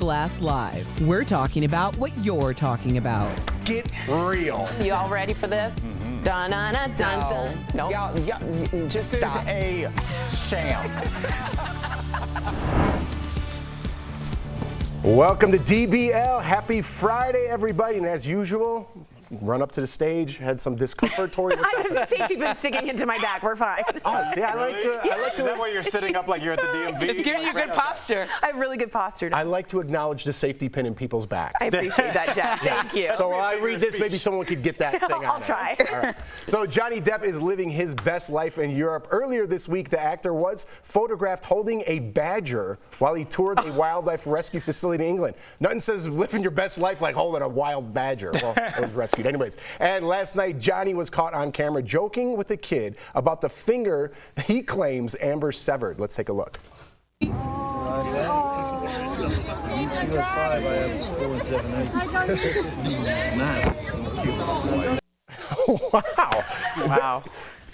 Blast Live. We're talking about what you're talking about. Get real. You all ready for this? Dun dun dun dun. No. Y'all, just stop. This is a sham. Welcome to DBL. Happy Friday, everybody. And as usual, run up to the stage, had some discomfortory. There's a safety pin sticking into my back. We're fine. Oh, see, I like to. Is that why you're sitting up like you're at the DMV? It's giving you good posture. I have really good posture. I like to acknowledge the safety pin in people's backs. I appreciate that, Jack. Thank you. So while I read this, maybe someone could get that thing on. I'll try. All right. So Johnny Depp is living his best life in Europe. Earlier this week, the actor was photographed holding a badger while he toured a wildlife rescue facility in England. Nothing says living your best life like holding a wild badger. Well, it was rescued anyways. And last night, Johnny was caught on camera joking with a kid about the finger he claims Amber severed. Let's take a look. Wow. Wow.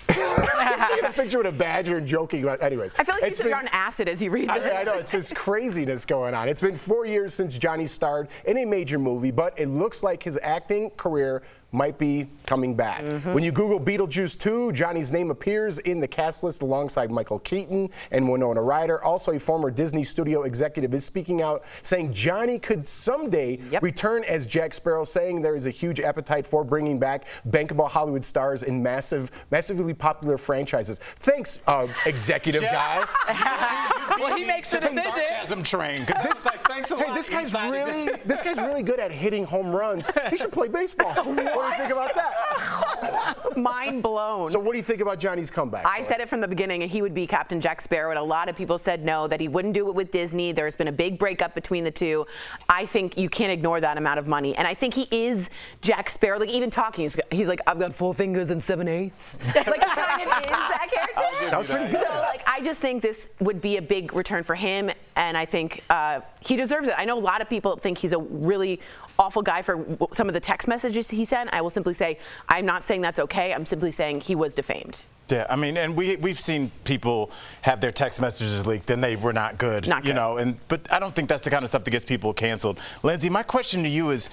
Taking a picture with a badger and joking about. Anyways, I feel like you're on acid as you read this. I know, it's just craziness going on. It's been 4 years since Johnny starred in a major movie, but it looks like his acting career might be coming back. When you Google Beetlejuice 2, Johnny's name appears in the cast list alongside Michael Keaton and Winona Ryder. Also, a former Disney studio executive is speaking out, saying Johnny could someday return as Jack Sparrow, saying there is a huge appetite for bringing back bankable Hollywood stars in massively popular franchises. Thanks, executive guy. Well, he makes the decision. Sarcasm train. Thanks a lot. Hey, this guy's really good at hitting home runs. He should play baseball. What do you think about that? Mind blown. So what do you think about Johnny's comeback? I said it from the beginning, he would be Captain Jack Sparrow, and a lot of people said no, that he wouldn't do it with Disney. There's been a big breakup between the two. I think you can't ignore that amount of money, and I think he is Jack Sparrow. Like, even talking, he's like, I've got 4 fingers and 7/8. Like, he kind of is that character. That was pretty good. So, like, I just think this would be a big return for him, and I think he deserves it. I know a lot of people think he's a really awful guy for some of the text messages he sent. I will simply say, I'm not saying that's okay. I'm simply saying he was defamed. Yeah, I mean, and we've seen people have their text messages leaked and they were not good. Not good. You know, but I don't think that's the kind of stuff that gets people canceled. Lindsay, my question to you is,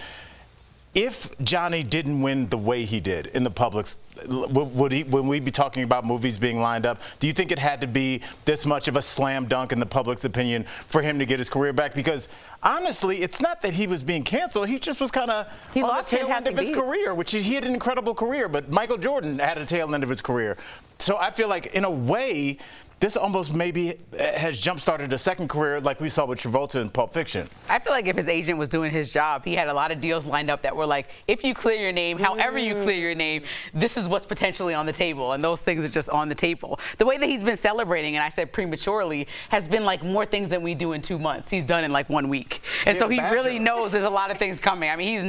if Johnny didn't win the way he did in the public's, would we be talking about movies being lined up? Do you think it had to be this much of a slam dunk in the public's opinion for him to get his career back? Because honestly, it's not that he was being canceled. He just was kind of on the tail end of his career, which he had an incredible career. But Michael Jordan had a tail end of his career. So I feel like, in a way, this almost maybe has jump-started a second career like we saw with Travolta in Pulp Fiction. I feel like if his agent was doing his job, he had a lot of deals lined up that were like, if you clear your name, however you clear your name, this is what's potentially on the table, and those things are just on the table. The way that he's been celebrating, and I said prematurely, has been like more things than we do in 2 months. He's done in like 1 week. And so he really knows there's a lot of things coming. I mean, he's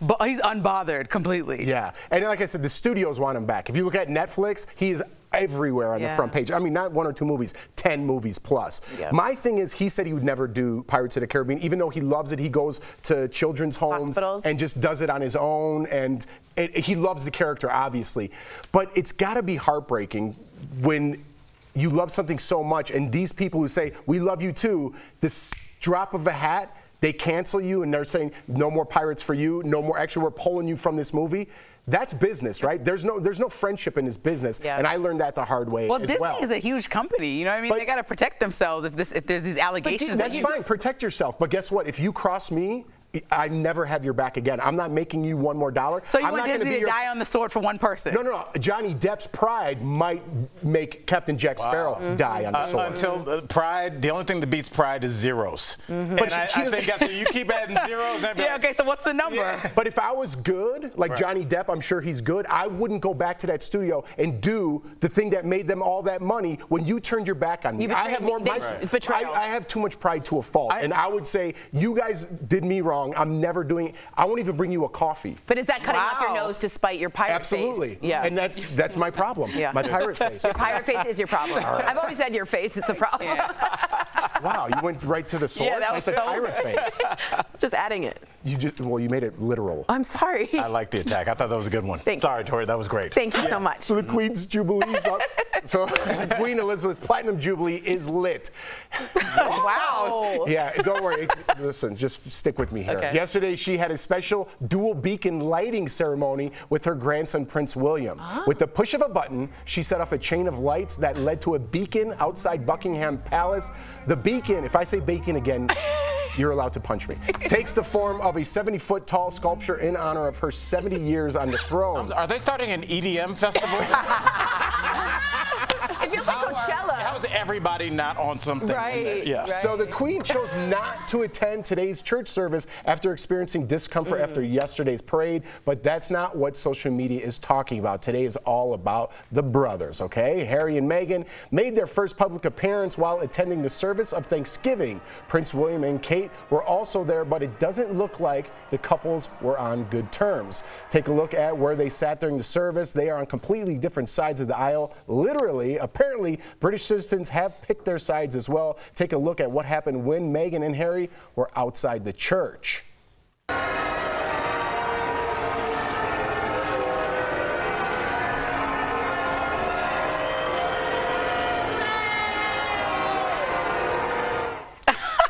unbothered completely. Yeah, and like I said, the studios want him back. If you look at Netflix, he's everywhere on the front page. I mean, not 1 or 2 movies, 10 movies plus. Yeah. My thing is, he said he would never do Pirates of the Caribbean, even though he loves it. He goes to children's homes hospitals and just does it on his own, and he loves the character, obviously. But it's got to be heartbreaking when you love something so much, and these people who say, we love you too, this drop of a hat, they cancel you, and they're saying, no more Pirates for you, no more, actually, we're pulling you from this movie. That's business, right? There's no friendship in this business, and I learned that the hard way as well. Disney is a huge company, you know what I mean? They got to protect themselves if there's these allegations. That's fine, protect yourself. But guess what? If you cross me, I never have your back again. I'm not making you $1 more. So you want Disney to die on the sword for one person? No. Johnny Depp's pride might make Captain Jack Sparrow die on the sword. Until pride, the only thing that beats pride is zeros. And I think after you keep adding zeros, okay, so what's the number? Yeah. But if I was good, like Johnny Depp, I'm sure he's good, I wouldn't go back to that studio and do the thing that made them all that money when you turned your back on me. I have more I have too much pride to a fault. And I would say, you guys did me wrong. I'm never doing it. I won't even bring you a coffee. But is that cutting off your nose to spite your pirate face? Absolutely. Yeah. And that's my problem. My pirate face. Your pirate face is your problem. I've always said your face is the problem. Wow, you went right to the source. Yeah, that I was said so- pirate face. It's just adding it. You made it literal. I'm sorry. I like the attack. I thought that was a good one. Sorry, Tori, that was great. Thank you so much. So the Queen's Jubilee's up. So Queen Elizabeth's Platinum Jubilee is lit. Wow. Yeah, don't worry. Listen, just stick with me here. Okay. Yesterday, she had a special dual beacon lighting ceremony with her grandson, Prince William. With the push of a button, she set off a chain of lights that led to a beacon outside Buckingham Palace. The beacon, if I say beacon again, you're allowed to punch me, takes the form of a 70-foot tall sculpture in honor of her 70 years on the throne. Are they starting an EDM festival? It feels like Coachella. How is everybody not on something? Right, Yeah. right. So the Queen chose not to attend today's church service after experiencing discomfort after yesterday's parade, but that's not what social media is talking about. Today is all about the brothers, okay? Harry and Meghan made their first public appearance while attending the service of Thanksgiving. Prince William and Kate were also there, but it doesn't look like the couples were on good terms. Take a look at where they sat during the service. They are on completely different sides of the aisle, literally. Apparently, British citizens have picked their sides as well. Take a look at what happened when Meghan and Harry were outside the church.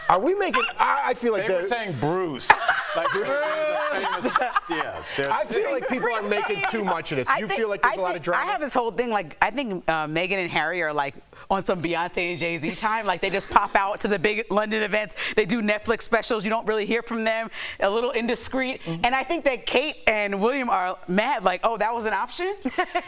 Are we making? I feel like They were saying Bruce. Like Bruce is a famous. Yeah. I feel like people are making too much of this. You feel like there's a lot of drama? I have this whole thing, like, I think Meghan and Harry are like on some Beyonce and Jay-Z time. Like, they just pop out to the big London events. They do Netflix specials. You don't really hear from them. A little indiscreet. And I think that Kate and William are mad, like, oh, that was an option?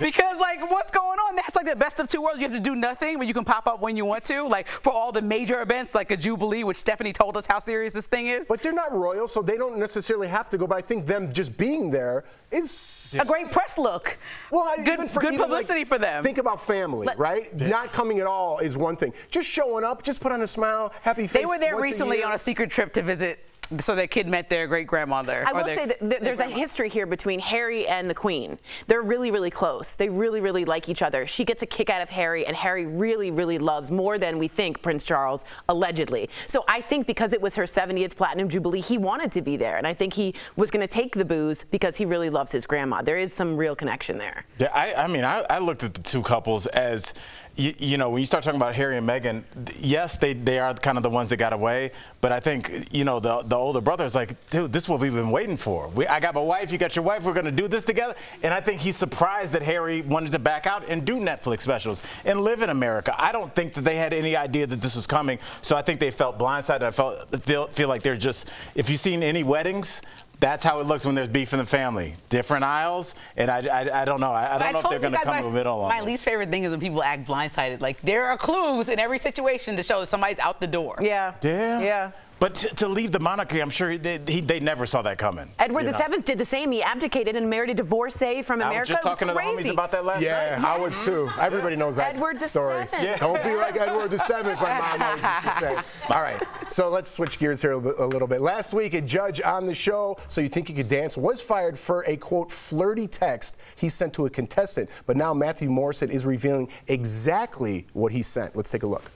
Because, like, what's going on? That's like the best of two worlds. You have to do nothing, but you can pop up when you want to. Like, for all the major events, like a Jubilee, which Stephanie told us how serious this thing is. But they're not royal, so they don't necessarily have to go. But I think them just being there is A great press look. Well, good publicity for them. Think about family, right? Not coming at all is one thing. Just showing up, just put on a smile, happy face. They were there once recently year. on a secret trip to visit, so their kid met their great-grandmother. I will say that there's a history here between Harry and the Queen. They're really, really close. They really, really like each other. She gets a kick out of Harry, and Harry really, really loves, more than we think, Prince Charles, allegedly. So I think because it was her 70th Platinum Jubilee, he wanted to be there. And I think he was going to take the booze because he really loves his grandma. There is some real connection there. Yeah, I looked at the two couples as, you know, when you start talking about Harry and Meghan, yes, they are kind of the ones that got away, but I think, you know, the older brother is like, dude, this is what we've been waiting for. I got my wife, you got your wife, we're going to do this together. And I think he's surprised that Harry wanted to back out and do Netflix specials and live in America. I don't think that they had any idea that this was coming, so I think they felt blindsided. I feel like they're just, if you've seen any weddings, that's how it looks when there's beef in the family. Different aisles, and I don't know. I don't know if they're going to come to a middle on My this. least favorite thing is when people act blindsided. Like, there are clues in every situation to show that somebody's out the door. Yeah. Yeah. Yeah. But to leave the monarchy, I'm sure they never saw that coming. Edward you know? VII did the same. He abdicated and married a divorcee from America. I was just talking to the homies about that last night. Yeah, I was too. Everybody knows that Edward story. VII. Yeah. Don't be like Edward VII, my mom always used to say. All right, so let's switch gears here a little bit. Last week, a judge on the show, So You Think You Could Dance, was fired for a, quote, flirty text he sent to a contestant. But now Matthew Morrison is revealing exactly what he sent. Let's take a look.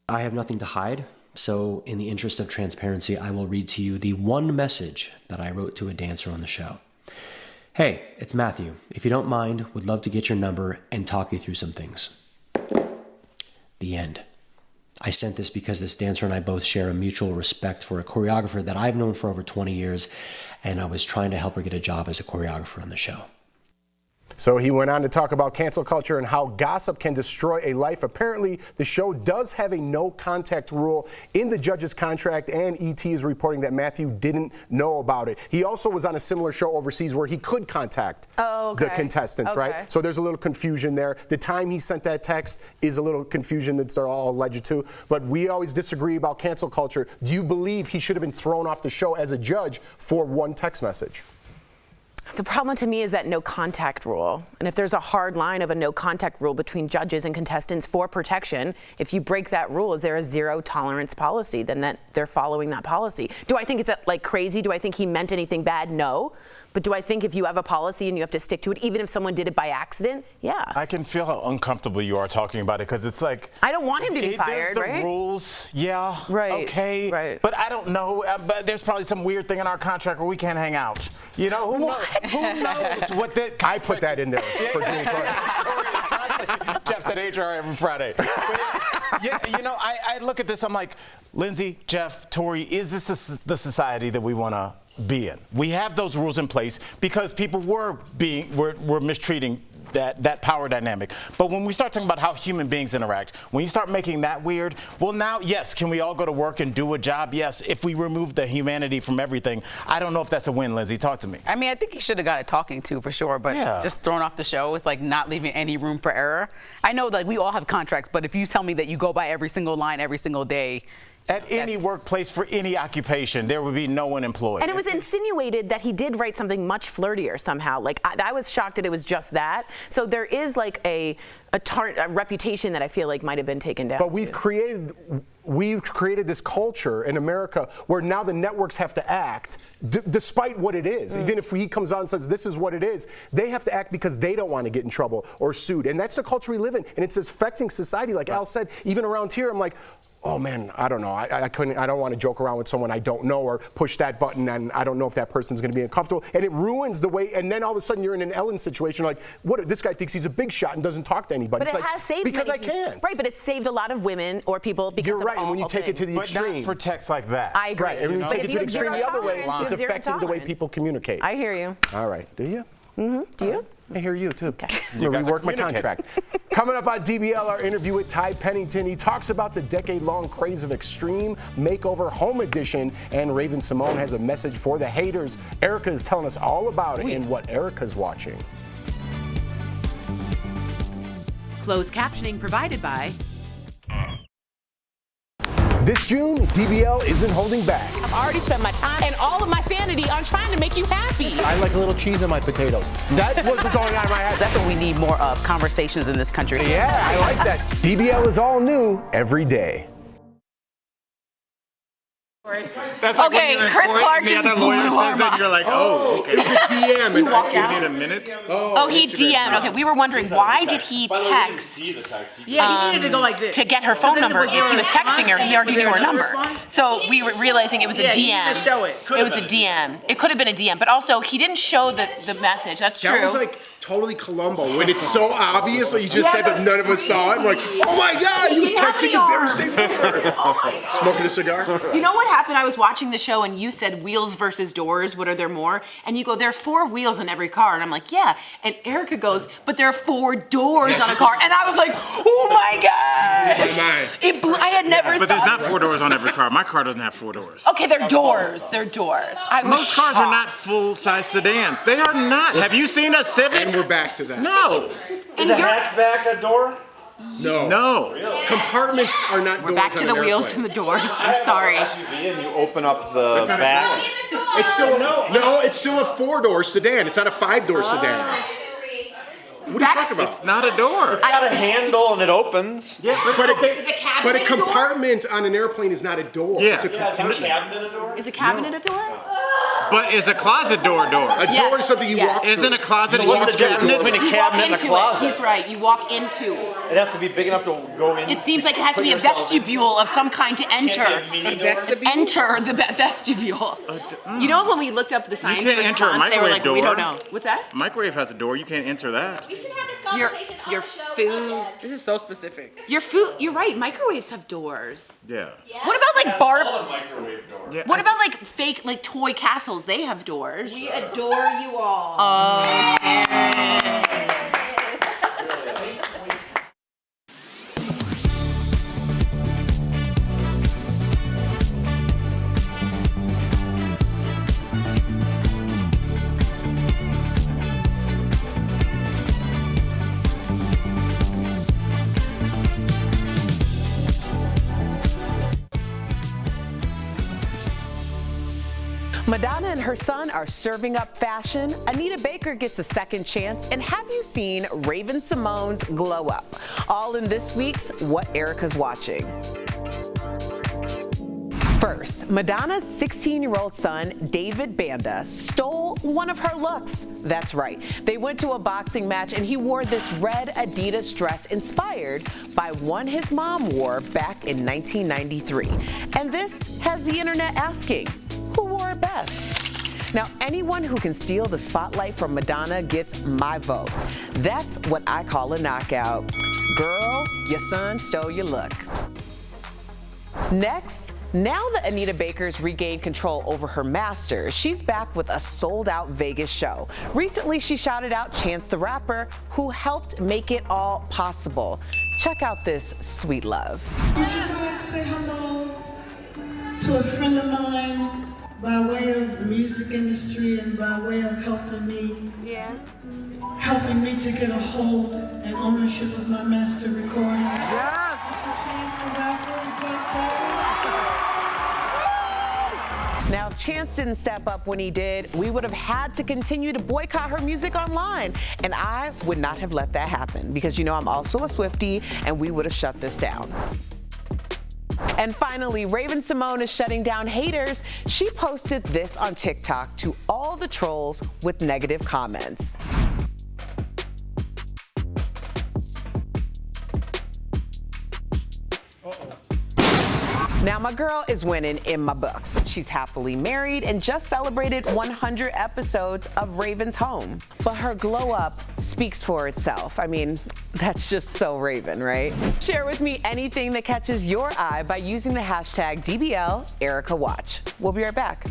I have nothing to hide. So in the interest of transparency, I will read to you the one message that I wrote to a dancer on the show. Hey, it's Matthew. If you don't mind, would love to get your number and talk you through some things. The end. I sent this because this dancer and I both share a mutual respect for a choreographer that I've known for over 20 years, and I was trying to help her get a job as a choreographer on the show. So he went on to talk about cancel culture and how gossip can destroy a life. Apparently, the show does have a no contact rule in the judge's contract, and ET is reporting that Matthew didn't know about it. He also was on a similar show overseas where he could contact the contestants, right? So there's a little confusion there. The time he sent that text is a little confusion that they're all alleged to. But we always disagree about cancel culture. Do you believe he should have been thrown off the show as a judge for one text message? The problem to me is that no contact rule. And if there's a hard line of a no contact rule between judges and contestants for protection, if you break that rule, is there a zero tolerance policy? Then that they're following that policy. Do I think it's like crazy? Do I think he meant anything bad? No. But do I think if you have a policy and you have to stick to it, even if someone did it by accident? Yeah. I can feel how uncomfortable you are talking about it because it's like I don't want him to be fired, there's right? the rules, yeah, Right, okay, right. But I don't know. But there's probably some weird thing in our contract where we can't hang out. You know, who knows what that? I put that in there for doing Jeff said HR every Friday. Yeah, you know, I look at this. I'm like, Lindsay, Jeff, Tori, is this the society that we want to be in? We have those rules in place because people were mistreating that power dynamic. But when we start talking about how human beings interact, when you start making that weird, well, now, yes, can we all go to work and do a job? Yes. If we remove the humanity from everything, I don't know if that's a win, Lindsay. Talk to me. I mean, I think he should have got a talking to for sure, but just thrown off the show with like not leaving any room for error. I know that we all have contracts, but if you tell me that you go by every single line every single day, at any workplace for any occupation, there would be no one employed. And it was insinuated that he did write something much flirtier somehow. Like, I was shocked that it was just that. So there is like a reputation that I feel like might have been taken down. But we've created this culture in America where now the networks have to act despite what it is. Even if he comes out and says this is what it is, they have to act because they don't want to get in trouble or sued. And that's the culture we live in. And it's affecting society. Like Al said, even around here, I'm like, oh man, I don't know. I don't want to joke around with someone I don't know or push that button and I don't know if that person's going to be uncomfortable. And it ruins the way, and then all of a sudden you're in an Ellen situation like, what, this guy thinks he's a big shot and doesn't talk to anybody. But it's it has saved because many, I can't. Right, but it's saved a lot of women or people because You're of right, and when you awful take it to the things. But extreme. not for texts like that. I agree. Right, and when you But take if it to you the have zero extreme the other way, tolerance, you it's have zero affecting the way tolerance. people communicate. I hear you. All right, do you? Do you? I hear you too. Okay. I'm gonna guys are rework my contract. Coming up on DBL, our interview with Ty Pennington. He talks about the decade-long craze of extreme makeover home edition, and Raven Simone has a message for the haters. Erica is telling us all about it and what Erica's watching. Closed captioning provided by This June, DBL isn't holding back. I've already spent my time and all of my sanity on trying to make you happy. I like a little cheese on my potatoes. That wasn't going on in my head. that's what we need more of, conversations in this country. Yeah, I like that. DBL is all new every day. That's like Okay, when you're in Chris court Clark and the just other lawyer blew says our that, you're like, oh, okay. DM and walk out. You need a minute? Oh, he DM'd. Okay, we were wondering why did he text Yeah, he needed to go like this. to get her phone number? If he was texting her, he already knew her number. So we were realizing it was a Yeah, DM. he didn't show it. It was a DM. It could have been a DM, but also he didn't show the message. That's true. That was like totally Columbo when it's so obvious. So you just said that none of us saw it. I'm like, oh my God, you texting the very same number. Smoking a cigar. You know what happened? I was watching the show and you said wheels versus doors. What are there more? And you go, there are 4 wheels in every car. And I'm like, yeah. And Erica goes, but there are 4 doors on a car. And I was like, oh my gosh. I had never But there's thought. not 4 doors on every car. My car doesn't have 4 doors. Okay, they're doors. They're doors. I was Most cars are shocked. not full-size sedans. They are not. Have you seen a Civic? And we're back to that. No. Is a hatchback a door? No. No. Compartments are not doors. We're back to on the an wheels airplane. and the doors. I'm sorry. SUV and you open up the back. It's still it's still a 4-door sedan. It's not a 5-door sedan. What are you talking about? It's not a door. It's got a handle and it opens. Yeah, But cabinet a compartment on an airplane is not a door. Yeah. It's a Is a compartment. cabinet a door? Is a cabinet a door? But is a closet door a door? A door is something you Yes. walk through. Isn't a closet a What's the difference between a You walk cabinet and a into it. closet? He's right. You walk into. It has to be big enough to go in. It seems like it has to put be a yourself- vestibule of some kind to enter. Enter the vestibule. You know when we looked up the science can't enter a response, they were microwave like, we don't door. know. What's that? Microwave has a door. You can't enter that. We should have this Your conversation your off the show, food. This is so specific. Your food. You're right. Microwaves have doors. Yeah. What about like bar? microwave door. Yeah. What about like fake like toy castles? They have doors. We adore you all. Oh, Sharon. Madonna and her son are serving up fashion. Anita Baker gets a second chance. And have you seen Raven Simone's glow up? All in this week's What Erica's Watching. First, Madonna's 16-year-old son, David Banda, stole one of her looks. That's right. They went to a boxing match and he wore this red Adidas dress inspired by one his mom wore back in 1993. And this has the internet asking, who wore it best? Now, anyone who can steal the spotlight from Madonna gets my vote. That's what I call a knockout. Girl, your son stole your look. Next, now that Anita Baker's regained control over her master, she's back with a sold-out Vegas show. Recently, she shouted out Chance the Rapper, who helped make it all possible. Check out this sweet love. Would you guys say hello to a friend of mine by way of the music industry and by way of helping me? Yes. Helping me to get a hold and ownership of my master recording. Yeah. Mr. Chance the Rapper is right there. Now, if Chance didn't step up when he did, we would have had to continue to boycott her music online. And I would not have let that happen because, you know, I'm also a Swiftie and we would have shut this down. And finally, Raven-Symoné is shutting down haters. She posted this on TikTok to all the trolls with negative comments. Now, my girl is winning in my books. She's happily married and just celebrated 100 episodes of Raven's Home. But her glow up speaks for itself. I mean, that's just so Raven, right? Share with me anything that catches your eye by using the hashtag DBL Erica Watch. We'll be right back.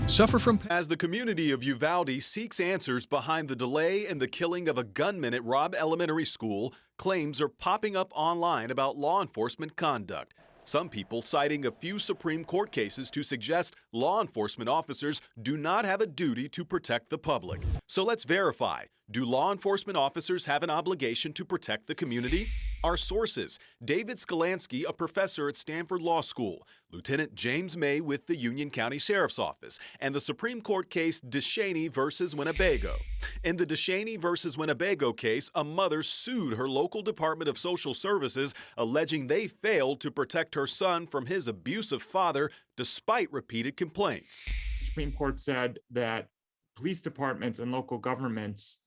Suffer from as the community of Uvalde seeks answers behind the delay in the killing of a gunman at Robb Elementary School, claims are popping up online about law enforcement conduct. Some people citing a few Supreme Court cases to suggest law enforcement officers do not have a duty to protect the public. So let's verify. Do law enforcement officers have an obligation to protect the community? Our sources: David Skolansky, a professor at Stanford Law School, Lieutenant James May with the Union County Sheriff's Office, and the Supreme Court case DeShaney versus Winnebago. In the DeShaney versus Winnebago case, a mother sued her local Department of Social Services, alleging they failed to protect her son from his abusive father despite repeated complaints. The Supreme Court said that police departments and local governments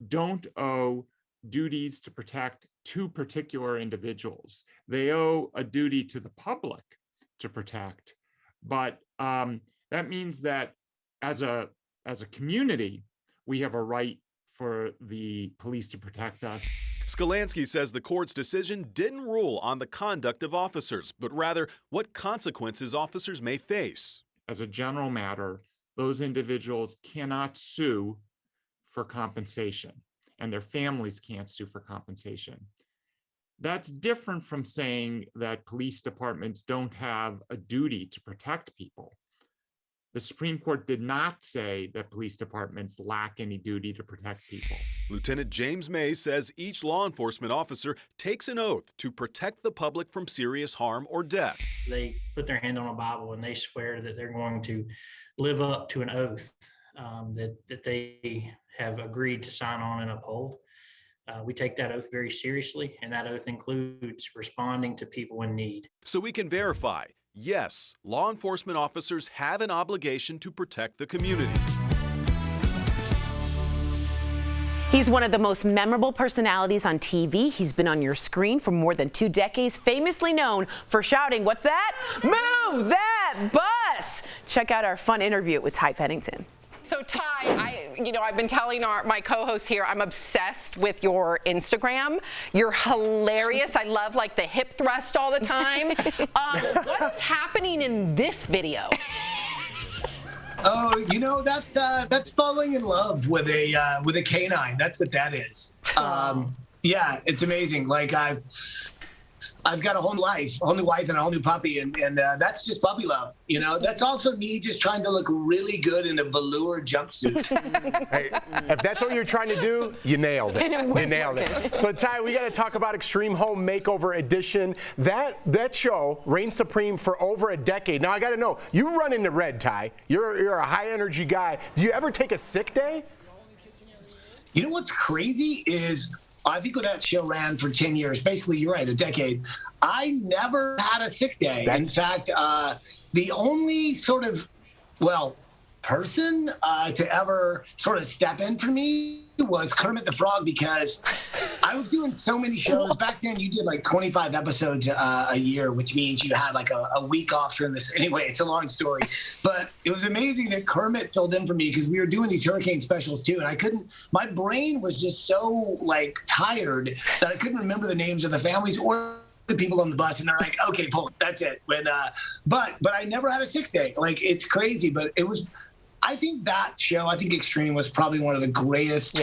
don't owe duties to protect two particular individuals. They owe a duty to the public to protect. But that means that as a community, we have a right for the police to protect us. Skolansky says the court's decision didn't rule on the conduct of officers, but rather what consequences officers may face. As a general matter, those individuals cannot sue for compensation, and their families can't sue for compensation. That's different from saying that police departments don't have a duty to protect people. The Supreme Court did not say that police departments lack any duty to protect people. Lieutenant James May says each law enforcement officer takes an oath to protect the public from serious harm or death. They put their hand on a Bible and they swear that they're going to live up to an oath that they have agreed to sign on and uphold. We take that oath very seriously, and that oath includes responding to people in need. So we can verify, yes, law enforcement officers have an obligation to protect the community. He's one of the most memorable personalities on TV. He's been on your screen for more than 2 decades, famously known for shouting, "What's that? Move that bus!" Check out our fun interview with Ty Pennington. So Ty, I've been telling my co-hosts here, I'm obsessed with your Instagram. You're hilarious. I love like the hip thrust all the time. What is happening in this video? Oh, that's falling in love with a canine. That's what that is. Yeah, it's amazing. Like I've got a whole new wife and a whole new puppy, and that's just puppy love. That's also me just trying to look really good in a velour jumpsuit. Hey, if that's what you're trying to do, you nailed it. You nailed it. So Ty, we got to talk about Extreme Home Makeover Edition. That show reigned supreme for over a decade. Now I got to know, you run into red, Ty. You're a high energy guy. Do you ever take a sick day? You know what's crazy is I think when that show ran for 10 years, basically, you're right, a decade, I never had a sick day. In fact, the only sort of, person to ever sort of step in for me was Kermit the Frog, because I was doing so many shows. Back then, you did like 25 episodes a year, which means you had like a week off from this. Anyway, it's a long story. But it was amazing that Kermit filled in for me because we were doing these hurricane specials too. And I couldn't, my brain was just so like tired that I couldn't remember the names of the families or the people on the bus, and they're like, okay, Paul, that's it. But I never had a sick day. Like, it's crazy, but it was, I think that show, I think Extreme was probably one of the greatest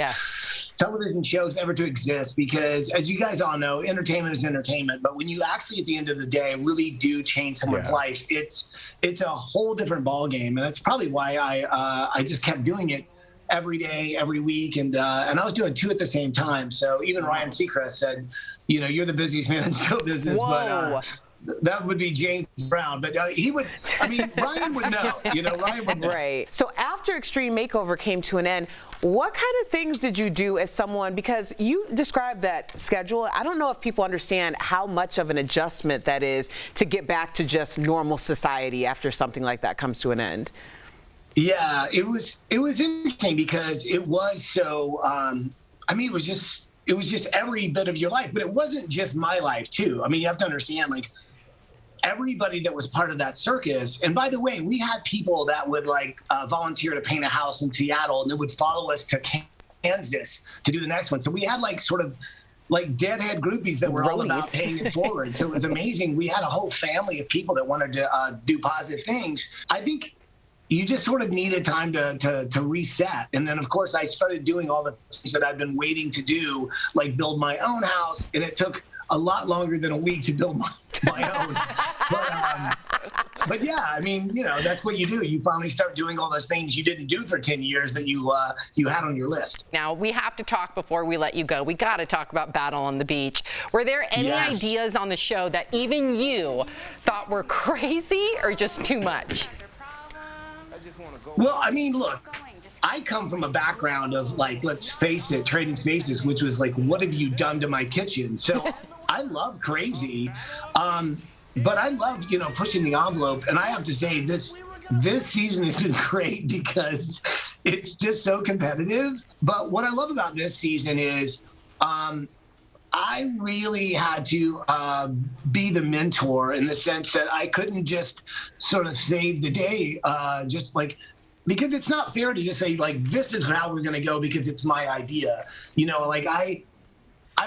television shows ever to exist, because as you guys all know, entertainment is entertainment, but when you actually at the end of the day really do change someone's life, it's a whole different ball game. And that's probably why I just kept doing it every day, every week, and I was doing 2 at the same time. So even Ryan Seacrest said, you know, you're the busiest man in show business. Whoa. But that would be James Brown, but he would, I mean, Ryan would know, you know, Ryan would know. Right. So after Extreme Makeover came to an end, what kind of things did you do as someone, because you described that schedule, I don't know if people understand how much of an adjustment that is to get back to just normal society after something like that comes to an end. Yeah, it was interesting because it was so, I mean, it was just every bit of your life, but it wasn't just my life too. I mean, you have to understand, like, everybody that was part of that circus. And by the way, we had people that would like volunteer to paint a house in Seattle, and they would follow us to Kansas to do the next one. So we had like sort of like deadhead groupies that were all about paying it forward. So it was amazing. We had a whole family of people that wanted to do positive things. I think you just sort of needed time to reset. And then, of course, I started doing all the things that I've been waiting to do, like build my own house. And it took a lot longer than a week to build my own. But yeah, I mean, you know, that's what you do. You finally start doing all those things you didn't do for 10 years that you had on your list. Now, we have to talk before we let you go. We got to talk about Battle on the Beach. Were there any ideas on the show that even you thought were crazy or just too much? Well, I mean, look, I come from a background of, like, let's face it, Trading Spaces, which was like, what have you done to my kitchen? So I love crazy, but I love, you know, pushing the envelope. And I have to say, this season has been great because it's just so competitive. But what I love about this season is I really had to be the mentor in the sense that I couldn't just sort of save the day, just like, because it's not fair to just say, like, this is how we're going to go because it's my idea. You know, like I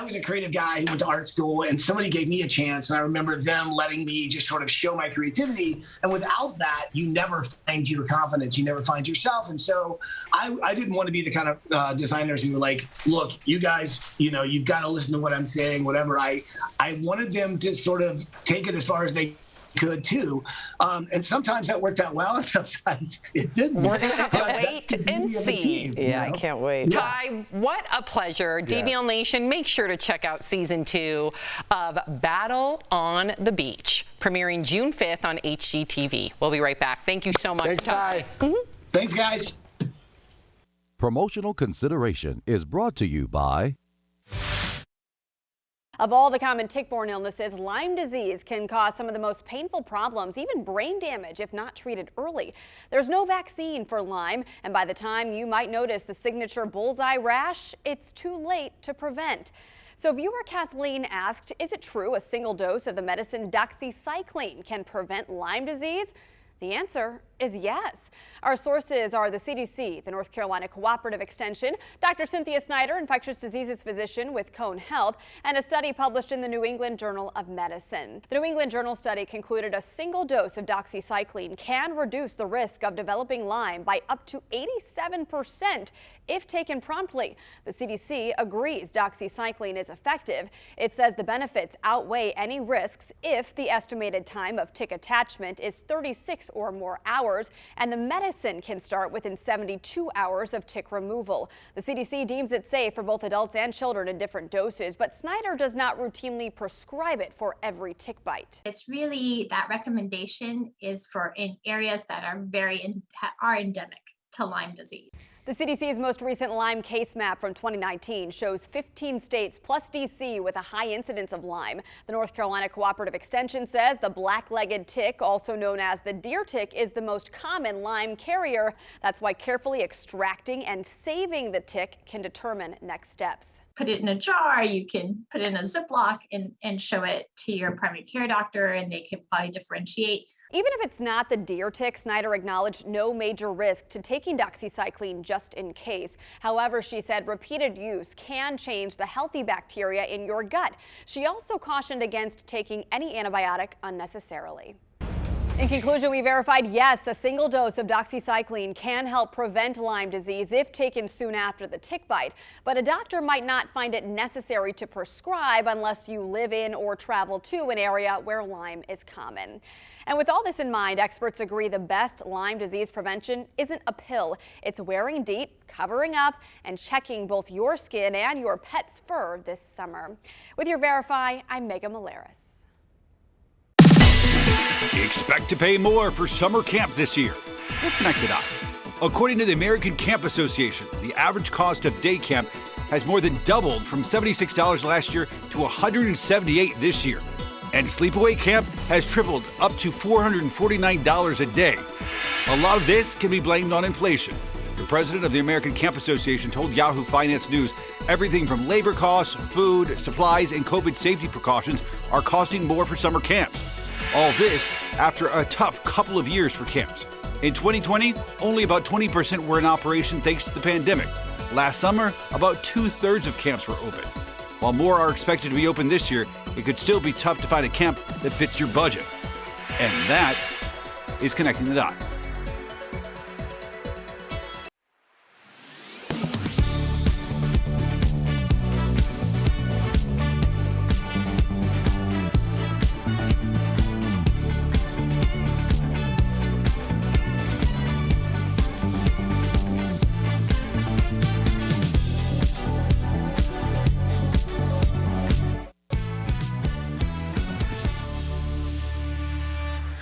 was a creative guy who went to art school, and somebody gave me a chance, and I remember them letting me just sort of show my creativity. And without that, you never find your confidence, you never find yourself. And so I didn't want to be the kind of designers who were like, look, you guys, you know, you've got to listen to what I'm saying, whatever. I wanted them to sort of take it as far as they could too, and sometimes that worked out well, and sometimes it didn't. We're gonna have to wait and see. I can't wait. Ty, what a pleasure. DBL Nation, make sure to check out season 2 of Battle on the Beach, premiering June 5th on HGTV. We'll be right back. Thank you so much, Thanks, Ty. Thanks, guys. Promotional consideration is brought to you by... Of all the common tick-borne illnesses, Lyme disease can cause some of the most painful problems, even brain damage, if not treated early. There's no vaccine for Lyme, and by the time you might notice the signature bullseye rash, it's too late to prevent. So viewer Kathleen asked, is it true a single dose of the medicine doxycycline can prevent Lyme disease? The answer is yes. Our sources are the CDC, the North Carolina Cooperative Extension, Dr. Cynthia Snyder, infectious diseases physician with Cone Health, and a study published in the New England Journal of Medicine. The New England Journal study concluded a single dose of doxycycline can reduce the risk of developing Lyme by up to 87% if taken promptly. The CDC agrees doxycycline is effective. It says the benefits outweigh any risks if the estimated time of tick attachment is 36 or more hours, and the medicine can start within 72 hours of tick removal. The CDC deems it safe for both adults and children in different doses, but Snyder does not routinely prescribe it for every tick bite. It's really, that recommendation is for in areas that are are endemic to Lyme disease. The CDC's most recent Lyme case map from 2019 shows 15 states plus D.C. with a high incidence of Lyme. The North Carolina Cooperative Extension says the black-legged tick, also known as the deer tick, is the most common Lyme carrier. That's why carefully extracting and saving the tick can determine next steps. Put it in a jar, you can put it in a Ziploc and show it to your primary care doctor, and they can probably differentiate. Even if it's not the deer tick, Snyder acknowledged no major risk to taking doxycycline just in case. However, she said repeated use can change the healthy bacteria in your gut. She also cautioned against taking any antibiotic unnecessarily. In conclusion, we verified, yes, a single dose of doxycycline can help prevent Lyme disease if taken soon after the tick bite. But a doctor might not find it necessary to prescribe unless you live in or travel to an area where Lyme is common. And with all this in mind, experts agree the best Lyme disease prevention isn't a pill. It's wearing deep, covering up, and checking both your skin and your pet's fur this summer. With your Verify, I'm Megan Malaris. Expect to pay more for summer camp this year. Let's connect the dots. According to the American Camp Association, the average cost of day camp has more than doubled from $76 last year to $178 this year. And sleepaway camp has tripled up to $449 a day. A lot of this can be blamed on inflation. The president of the American Camp Association told Yahoo Finance News everything from labor costs, food, supplies, and COVID safety precautions are costing more for summer camps. All this after a tough couple of years for camps. In 2020, only about 20% were in operation thanks to the pandemic. Last summer, about 2/3 of camps were open. While more are expected to be open this year, it could still be tough to find a camp that fits your budget. And that is Connecting the Dots.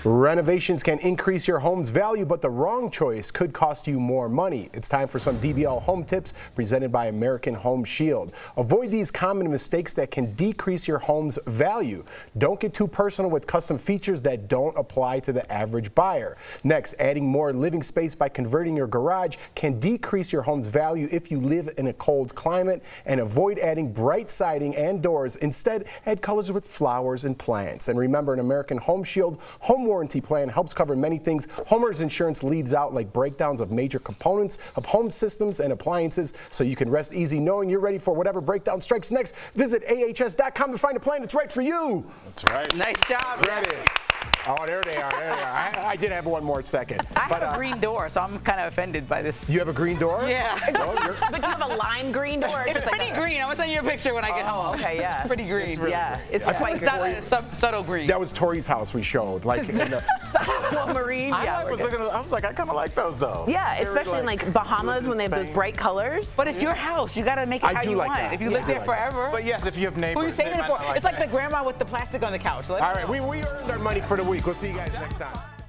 Renovations can increase your home's value, but the wrong choice could cost you more money. It's time for some DBL home tips presented by American Home Shield. Avoid these common mistakes that can decrease your home's value. Don't get too personal with custom features that don't apply to the average buyer. Next, adding more living space by converting your garage can decrease your home's value if you live in a cold climate. And avoid adding bright siding and doors. Instead, add colors with flowers and plants. And remember, an American Home Shield home warranty plan helps cover many things homeowners insurance leaves out, like breakdowns of major components of home systems and appliances, so you can rest easy knowing you're ready for whatever breakdown strikes next. Visit ahs.com to find a plan that's right for you. That's right. Nice job. Credits. Oh, there they are. There they are. I did have one more second. I have a green door, so I'm kind of offended by this. You have a green door? Yeah. But do you have a lime green door? It's pretty green. I'm going to send you a picture when I get home. Okay, yeah. It's pretty green. It's really green. It's quite It's subtle green. That was Tori's house we showed. Like in the well, Marie's, I was like, I kind of like those though. Yeah, especially in like Bahamas when they have those bright colors. But it's your house. You got to make it how you want. That. If you live there forever. But yes, if you have neighbors. Who are you saving it for? It's like the grandma with the plastic on the couch. All right, we earned our money for the week. We'll see you guys next time.